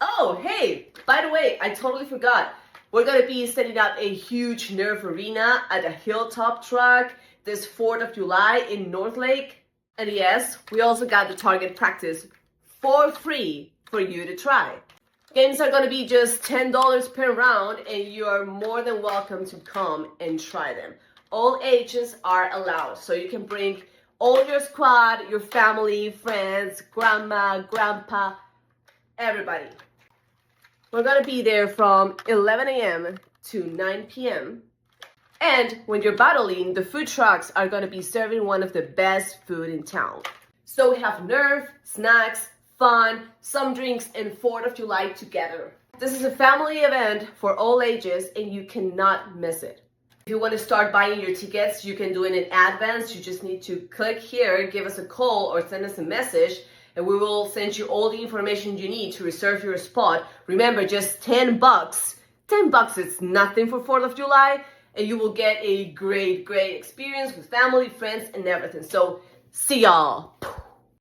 Oh, hey, by the way, I totally forgot. We're going to be setting up a huge Nerf arena at the Hilltop Truck this 4th of July in Northlake. And yes, we also got the target practice for free for you to try. Games are going to be just $10 per round, and you are more than welcome to come and try them. All ages are allowed, so you can bring all your squad, your family, friends, grandma, grandpa, everybody. We're going to be there from 11 a.m. to 9 p.m. And when you're battling, the food trucks are going to be serving one of the best food in town. So we have Nerf, snacks, fun, some drinks, and 4th of July together. This is a family event for all ages, and you cannot miss it. If you want to start buying your tickets, you can do it in advance. You just need to click here, give us a call, or send us a message, and we will send you all the information you need to reserve your spot. Remember, just $10. $10 is nothing for 4th of July, and you will get a great experience with family, friends, and everything. So, see y'all.